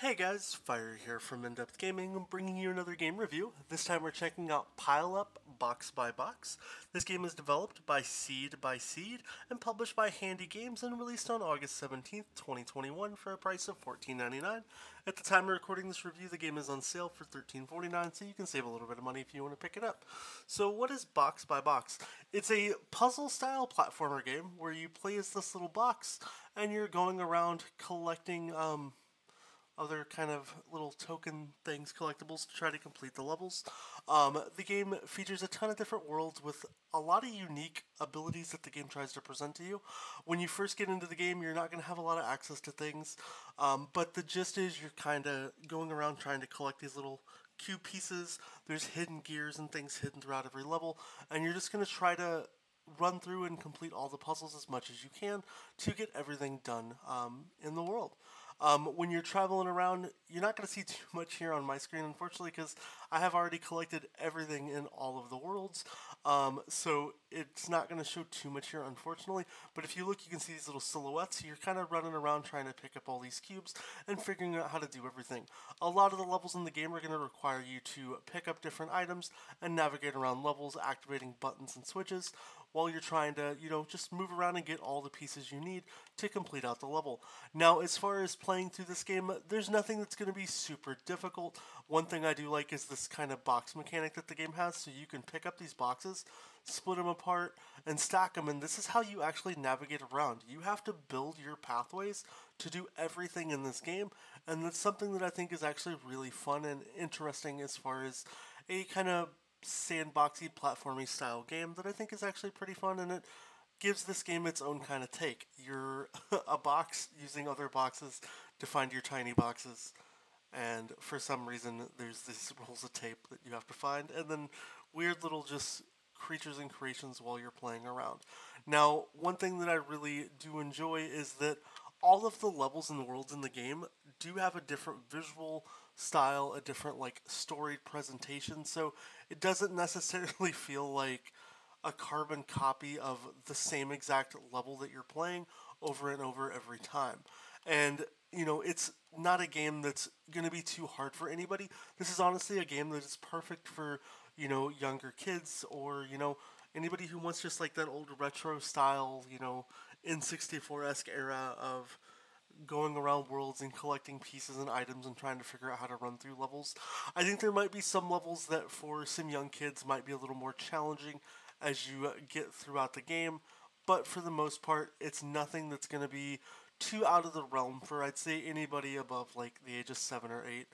Hey guys, Fire here from InDepth Gaming, bringing you another game review. This time we're checking out Pile Up Box by Box. This game is developed by Seed and published by Handy Games and released on August 17th, 2021 for a price of $14.99. At the time of recording this review, the game is on sale for $13.49, so you can save a little bit of money if you want to pick it up. So what is Box by Box? It's a puzzle-style platformer game where you play as this little box and you're going around collecting other kind of little token things, collectibles, to try to complete the levels. The game features a ton of different worlds with a lot of unique abilities that the game tries to present to you. When you first get into the game, you're not going to have a lot of access to things, but the gist is you're kind of going around trying to collect these little cube pieces. There's hidden gears and things hidden throughout every level, and you're just going to try to run through and complete all the puzzles as much as you can to get everything done in the world. When you're traveling around, you're not going to see too much here on my screen, unfortunately, because I have already collected everything in all of the worlds. So it's not going to show too much here, unfortunately. But if you look, you can see these little silhouettes. You're kind of running around trying to pick up all these cubes and figuring out how to do everything. A lot of the levels in the game are going to require you to pick up different items and navigate around levels, activating buttons and switches while you're trying to, just move around and get all the pieces you need to complete out the level. Now, as far as playing through this game, there's nothing that's going to be super difficult. One thing I do like is this kind of box mechanic that the game has, so you can pick up these boxes, split them apart, and stack them, and this is how you actually navigate around. You have to build your pathways to do everything in this game, and that's something that I think is actually really fun and interesting as far as a kind of sandboxy platformy style game that I think is actually pretty fun, and it gives this game its own kind of take. You're a box using other boxes to find your tiny boxes, and for some reason there's these rolls of tape that you have to find, and then weird little just creatures and creations while you're playing around. Now, one thing that I really do enjoy is that all of the levels and worlds in the game do have a different visual style, a different storied presentation, so it doesn't necessarily feel like a carbon copy of the same exact level that you're playing over and over every time. And it's not a game that's going to be too hard for anybody. This is honestly a game that is perfect for, younger kids or, anybody who wants just like that old retro style, N64-esque era of going around worlds and collecting pieces and items and trying to figure out how to run through levels. I think there might be some levels that for some young kids might be a little more challenging as you get throughout the game, but for the most part, it's nothing that's going to be too out of the realm for, I'd say, anybody above the age of 7 or 8.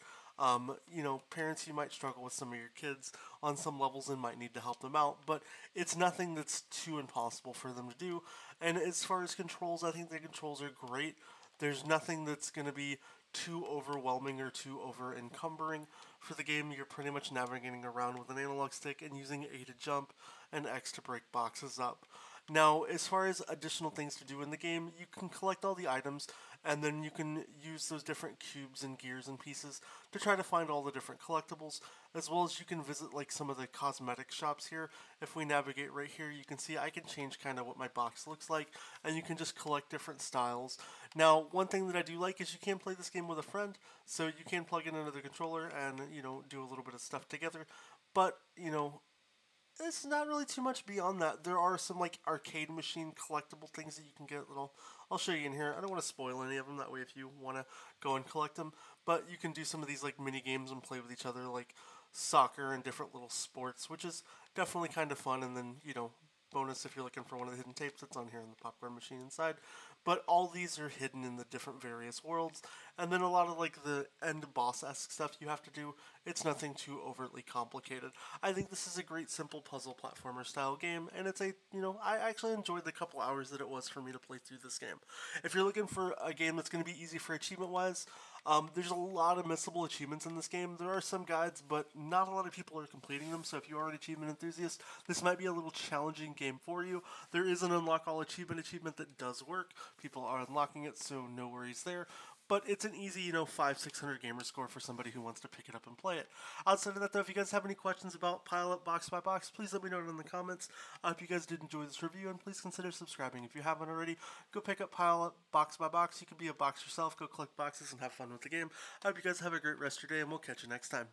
Parents, you might struggle with some of your kids on some levels and might need to help them out, but it's nothing that's too impossible for them to do. And as far as controls, I think the controls are great. There's nothing that's going to be too overwhelming or too over encumbering. For the game, you're pretty much navigating around with an analog stick and using A to jump and X to break boxes up. Now, as far as additional things to do in the game, you can collect all the items, and then you can use those different cubes and gears and pieces to try to find all the different collectibles, as well as you can visit some of the cosmetic shops here. If we navigate right here, you can see I can change kind of what my box looks like, and you can just collect different styles. Now, one thing that I do like is you can play this game with a friend, so you can plug in another controller and, do a little bit of stuff together, but, it's not really too much beyond that. There are some arcade machine collectible things that you can get. I'll show you in here. I don't want to spoil any of them. That way, if you want to go and collect them, but you can do some of these mini games and play with each other, like soccer and different little sports, which is definitely kind of fun. And then bonus if you're looking for one of the hidden tapes that's on here in the popcorn machine inside. But all these are hidden in the different various worlds, and then a lot of the end boss-esque stuff you have to do. It's nothing too overtly complicated. I think this is a great simple puzzle platformer style game, and it's I actually enjoyed the couple hours that it was for me to play through this game. If you're looking for a game that's going to be easy for achievement-wise, there's a lot of missable achievements in this game. There are some guides, but not a lot of people are completing them, so if you are an achievement enthusiast, this might be a little challenging game for you. There is an unlock all achievement that does work. People are unlocking it, so no worries there. but it's an easy, 500-600 gamer score for somebody who wants to pick it up and play it. Outside of that, though, if you guys have any questions about Pile Up Box by Box, please let me know in the comments. I hope you guys did enjoy this review, and please consider subscribing. If you haven't already, go pick up Pile Up Box by Box. You can be a box yourself, go collect boxes, and have fun with the game. I hope you guys have a great rest of your day, and we'll catch you next time.